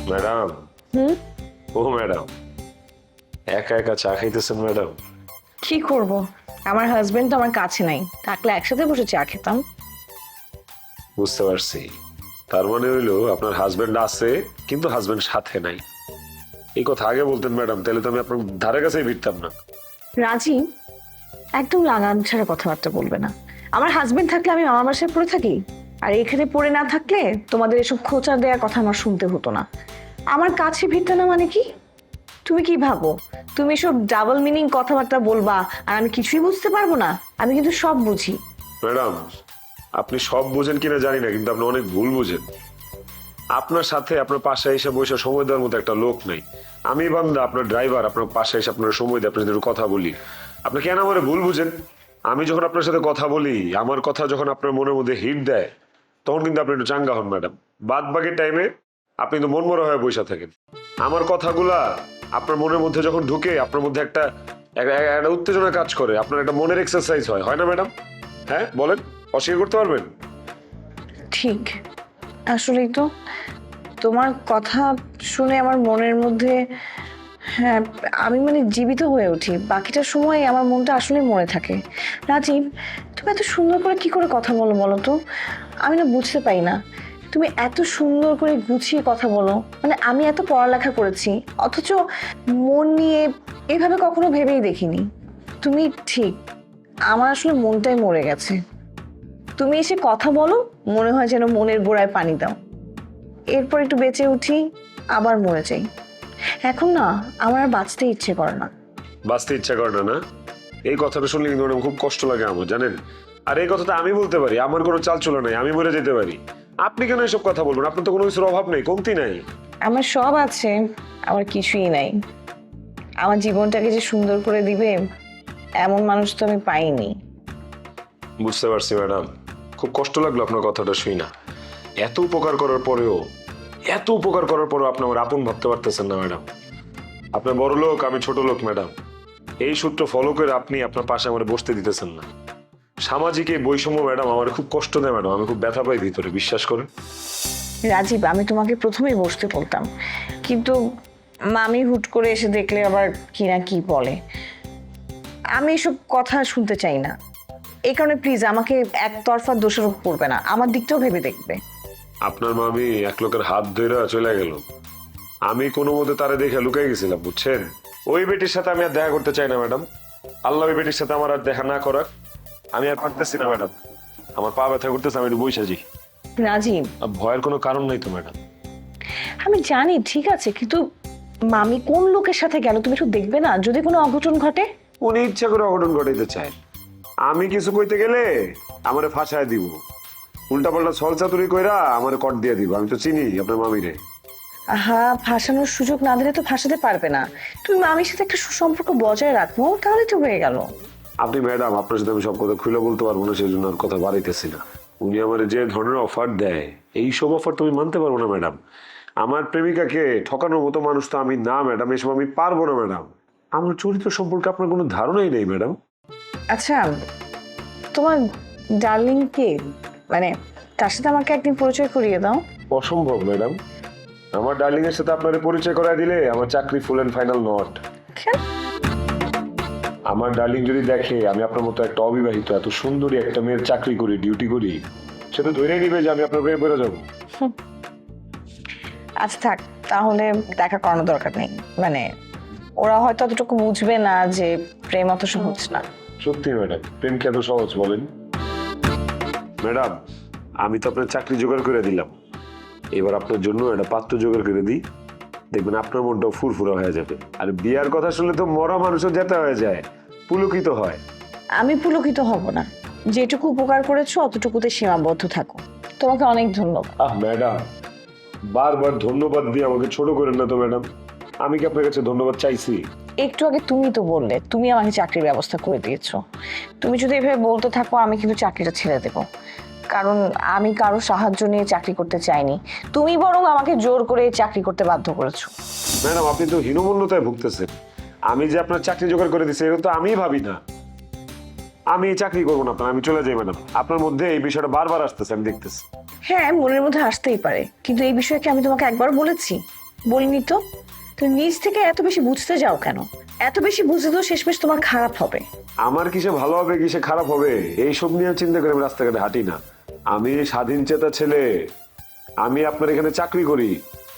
Madam. ও madam, একা একা চা খাইতেছেন ম্যাডাম? কি করব, আমার হাজবেন্ড তো আমার কাছে নাই, থাকলে একসাথে বসে চা খেতাম। বুঝতে পারছি, তার মানে হইলো আপনার হাজবেন্ড আছে কিন্তু হাজবেন্ড সাথে নাই। এই কথা আগে বলতেন ম্যাডাম, তাহলে তো আমি আপনার ধারে কাছেই ভিড়তাম না। রাজি, একদম লাগাম ছাড়া কথাবার্তা বলবে না। আমার হাজবেন্ড থাকলে আমি আমার বাসায় পড়ে থাকি, আর এখানে পড়ে না থাকলে তোমাদের এসব খোঁচা দেওয়ার কথা আমার শুনতে হতো না। আমার কাছে ভিড়তে না মানে কি? তুমি কি ভাবো তুমি এসব ডাবল মিনিং কথাবার্তা বলবা আর আমি কিছুই বুঝতে পারবো না? আমি কিন্তু সব বুঝি। ম্যাডাম, আপনি সব বুঝেন কিনা জানি না, কিন্তু আপনি অনেক ভুল বুঝেন। আপনার সাথে আপনার পাশে এসে বসে সময় দেওয়ার মতো একটা লোক নেই। আমি বান্দা আপনার ড্রাইভার, আপনার পাশে এসে আপনার সময় দিয়ে আপনার সাথে একটু কথা বলি। আপনি কেন আমার ভুল বুঝেন? আমি যখন আপনার সাথে কথা বলি, আমার কথা যখন আপনার মনের মধ্যে হিট দেয়, তখন কিন্তু আপনি একটু চাঙ্গা হন ম্যাডাম। বাদ বাকি টাইমে আপনি তো মনমরা হয়ে বসে থাকেন। আমার কথাগুলা আপনার মনের মধ্যে যখন ঢুকে, আপনার মধ্যে একটা একটা উত্তেজনা কাজ করে, আপনার একটা মনের এক্সারসাইজ হয় না ম্যাডাম? হ্যাঁ বলেন, অস্বীকার করতে পারবেন? ঠিক, আসলেই তো তোমার কথা শুনে আমার মনের মধ্যে, হ্যাঁ, আমি মানে জীবিত হয়ে উঠি। বাকিটা সময় আমার মনটা আসলে মরে থাকে। রাজীব, তুমি এত সুন্দর করে কি করে কথা বলো বলো তো? আমি না বুঝতে পারি না। তুমি এত সুন্দর করে গুছিয়ে কথা বলো, মানে আমি এত পড়ালেখা করেছি অথচ মন নিয়ে এভাবে কখনো ভেবেই দেখিনি। তুমি ঠিক, আমার আসলে মনটাই মরে গেছে। তুমি এসে কথা বলো, মনে হয় যেন মনের গোড়ায় পানি দাও, এরপর একটু বেঁচে উঠি, আবার মরে যাই। এখন না আমার আর বাঁচতে ইচ্ছে করে না। বাঁচতে ইচ্ছা করে না না? এই কথাটা শুনলে কিন্তু ম্যাডাম খুব কষ্ট লাগে আমার, জানেন? আর এই কথাটা আমি বলতে পারি, আমার কোনো চাল চলে নাই, আমি মরে যেতে পারি। আপনি কেন এসব কথা বলবেন? আপনার তো কোনো কিছুর অভাব নেই, কমতি নাই। আমার সব আছে, আমার কিছুই নাই। আমার জীবনটাকে যে সুন্দর করে দিবে এমন মানুষ তো আমি পাইনি। বুঝতে পারছি ম্যাডাম, খুব কষ্ট লাগলো আপনার কথাটা শুই না। এত উপকার করার পরেও, এত উপকার করার পরেও আপনি আমার আপন ভাবতে পারতেছেন না ম্যাডাম। আপনি বড় লোক, আমি ছোট লোক ম্যাডাম। এই সূত্র ফলো করে আপনি আপনার পাশে আমার বসতে দিতেছেন না। সামাজিক এই বৈষম্য ম্যাডাম আমার খুব কষ্ট দেয় ম্যাডাম, আমি খুব ব্যথা পাই ভিতরে, বিশ্বাস করেন। রাজীব, আমি তোমাকে প্রথমেই বসতে বলতাম, কিন্তু মামি হুট করে এসে দেখলে আবার কি না কি বলে। আমি এসব কথা শুনতে চাই না। এই কারণে প্লিজ আমাকে একতরফা দোষারোপ করবে না, আমার দিকটাও ভেবে দেখবে। আপনার মামি এক লোকের হাত ধরে চলে গেল, আমি কোনো মতে তারে দেখে লুকাই গেছিলাম, বুঝছেন? ওই বেটির সাথে আমি আর দেখা করতে চাই না ম্যাডাম। আল্লাহ ওই বেটির সাথে আমার আর দেখা না করাক। আমি আর পারতেছি না ম্যাডাম, আমার পা ব্যথা করতেছে, আমি একটু বইসাজি। রাজীব, ভয়ের কোনো কারণ নাই তো ম্যাডাম। আমি জানি ঠিক আছে, কিন্তু মামি কোন লোকের সাথে গেল তুমি একটু দেখবে না, যদি কোনো অঘটন ঘটে। উনি ইচ্ছা করে অঘটন ঘটাইতে চায়, আমি কিছু কইতে গেলে আমারে ফাঁসায় দিব, উল্টা পাল্টা ছল চাতুরি কইরা আমারে কট দিয়ে দিব। আমি তো চিনি আপনার মামিরে। আহা, ফাঁসানোর সুযোগ না দিলে তো ফাঁসাতে পারবে না। তুমি মামির সাথে একটা সুসম্পর্ক বজায় রাখবো, তাহলে তো হয়ে গেল। আপনি ম্যাডাম, আপনার সাথে আমি সব কথা খুলে বলতে পারবো না, সেই জন্য আর কথা বাড়াইতেছি না। উনি আমার যে ধরনের অফার দেয়, এই সব অফার তো আমি মানতে পারবো না ম্যাডাম। আমার প্রেমিকাকে ঠকানোর মতো মানুষ তো আমি না ম্যাডাম, এসব আমি পারবো না ম্যাডাম। আমার চরিত্র সম্পর্কে আপনার কোনো ধারণাই নেই ম্যাডাম। আচ্ছা, তোমার ডার্লিং কে? মানে তার সাথে আমাকে একদিন পরিচয় করিয়ে দাও। অসম্ভব ম্যাডাম, আমার ডার্লিং এর সাথে আপনার পরিচয় করায় দিলে আমার চাকরি ফুল এন্ড ফাইনাল নট। কেন? আমার ডার্লিং যদি দেখে আমি আপনার মতো একটা অবিবাহিত এত সুন্দরী একটা মেয়ের চাকরি করি, ডিউটি করি, সে তো ধরে নিবে যে আমি আপনার প্রেমে পড়ে যাবো। আচ্ছা থাক, তাহলে দেখা করানোর দরকার নেই। মানে ওরা হয়তো অতটুকু বুঝবে না যে প্রেম অত সহজ না। সত্যি ম্যাডাম, প্রেম কি এত সহজ বলেন? ম্যাডাম, আমি তো আপনার চাকরি জোগাড় করে দিলাম, এবার আপনার জন্য একটা পাত্র জোগাড় করে দিই, দেখবেন আপনার মনটাও ফুরফুরা হয়ে যাবে। আর বিয়ার কথা শুনলে তো মরা মানুষও যেতে হয়ে যায়, পুলকিত হয়। আমি পুলকিত হব না, যেটুকু উপকার করেছো অতটুকুতে সীমাবদ্ধ থাকো। তোমাকে অনেক ধন্যবাদ। ম্যাডাম, বারবার ধন্যবাদ দিয়ে আমাকে ছোট করেন না তো ম্যাডাম। আমি কি আপনার কাছে ধন্যবাদ চাইছি? একটু আগে তুমি তো বললে তুমি আমাকে চাকরির ব্যবস্থা করে দিয়েছো। তুমি যদি এভাবে বলতে থাকো আমি কিন্তু চাকরিটা ছেড়ে দেবো, কারণ আমি কারো সাহায্য নিয়ে চাকরি করতে চাইনি। তুমি বরং আমাকে জোর করে চাকরি করতে বাধ্য করেছো। ম্যাডাম, আপনি তো হীনমন্যতায় ভুগতেছেন। আমি যে আপনার চাকরি জোগাড় করে দিচ্ছি এটা তো আমিই ভাবি না। আমি এই চাকরি করবো না আপনার, আমি চলে যাই ম্যাডাম। আপনার মধ্যে এই বিষয়টা বারবার আসতেছে, আমি দেখতেছি। হ্যাঁ, মনের মধ্যে আসতেই পারে, কিন্তু এই বিষয়ে কি আমি তোমাকে একবার বলেছি? বলিনি তো। তুমি নিজ থেকে এত বেশি বুঝতে যাও কেন? এত বেশি বুঝতে তো শেষমেশ তোমার খারাপ হবে। আমার কিসে ভালো হবে কিসে খারাপ হবে এইসব নিয়ে চিন্তা করে আমি রাস্তাঘাটে হাঁটি না। আমি স্বাধীন চেতা ছেলে। আমি আপনার এখানে চাকরি করি,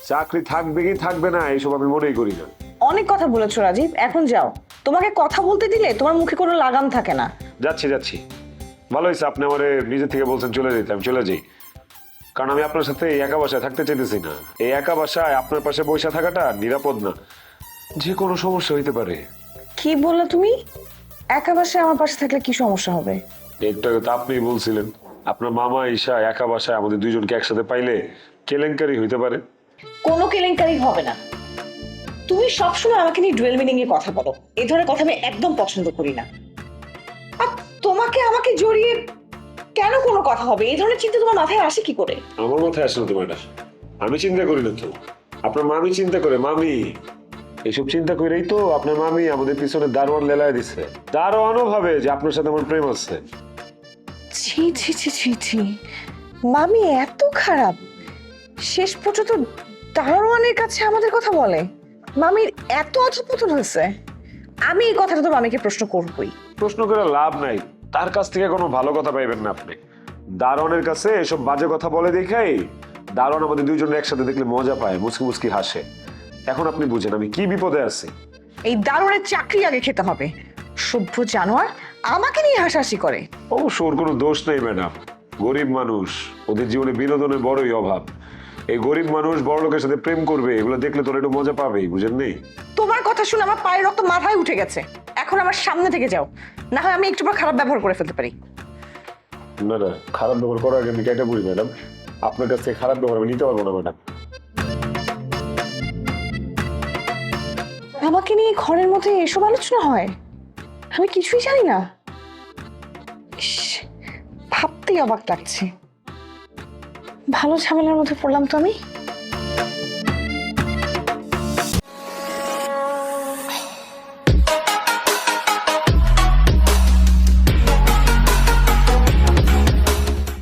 চাকরি থাকবে কি থাকবে না এইসব আমি মনেই করি না। অনেক কথা বলেছো রাজীব, এখন যাও। তোমাকে কথা বলতে দিলে তোমার মুখে কোনো লাগাম থাকে না। যাচ্ছি যাচ্ছি। ভালো হয়েছে আপনি আমার নিজে থেকে বলছেন চলে যেতে, আমি চলে যাই। কারণ আমি আপনার সাথে এই একা বাসায় থাকতে চাইতেছি না। এই একা বাসায় আপনার পাশে বসে থাকাটা নিরাপদ না, যে কোনো সমস্যা হইতে পারে। কি বললা তুমি? একা বাসায় আমার পাশে থাকলে কি সমস্যা হবে? একটু আগে তো আপনিই বলছিলেন আপনার মামা ঈশা একা বাসায় আমাদের দুইজনকে একসাথে পাইলে কেলেঙ্কারি হইতে পারে। কোনো কেলেঙ্কারি হবে না। তুমি সবসময় আমাকে নিয়ে ডুয়েল মিনিং এ কথা বলো, এই ধরনের কথা আমি একদম পছন্দ করি না। আর তোমাকে আমাকে জড়িয়ে কেন কোনো কথা হবে? এই ধরনের চিন্তা তোমার মাথায় আসে কি করে? আমার মাথায় আসে না তোমার এটা। আমি চিন্তা করি না তো, আপনার মামি চিন্তা করে। মামি এইসব চিন্তা করেই তো আপনার মামি আমাদের পিছনে দারোয়ান লেলায় দিচ্ছে। দারোয়ানও ভাবে যে আপনার সাথে আমার প্রেম আছে। ছি ছি ছি ছি ছি, মামি এত খারাপ? শেষ পর্যন্ত দারোয়ানের কাছে আমাদের কথা বলে? মামির এত অধঃপতন হয়েছে? আমি এই কথাটা তো মামিকে প্রশ্ন করবই। প্রশ্ন করে লাভ নাই, তার কাছ থেকে কোনো ভালো কথা পাইবেন না আপনি। দারোয়ানের কাছে এসব বাজে কথা বলে দেখাই দারোয়ান আমাদের দুইজন একসাথে দেখলে মজা পায়, মুচকি মুচকি হাসে। এখন আপনি বুঝেন আমি কি বিপদে আছি। এই দারোয়ানের চাকরি আগে খেতে হবে। সভ্য জানোয়ার আমাকে নিয়ে হাসাহাসি করে। অবশ্য ওর কোনো দোষ নেই ম্যাডাম, গরিব মানুষ, ওদের জীবনে বিনোদনের বড়ই অভাব। এই গরিব মানুষ বড় লোকের সাথে প্রেম করবে, এগুলো দেখলে তোর একটু মজা পাবেই, বুঝেন নেই? তোমার কথা শুনে আমার পায়ের রক্ত মাথায় উঠে গেছে। এখন আমার সামনে থেকে যাও, না হয় আমি একটু পর খারাপ ব্যবহার করে ফেলতে পারি। না না, খারাপ ব্যবহার করার আগে আমি কেটে বলি ম্যাডাম, আপনার কাছ থেকে খারাপ ব্যবহার আমি নিতে পারবো না ম্যাডাম। আমাকে নিয়ে ঘরের মধ্যে এসব আলোচনা হয়? আমি কিছুই জানি না। ইস, ভাবতেই অবাক লাগছে। ভালো ঝামেলার মধ্যে পড়লাম তো আমি।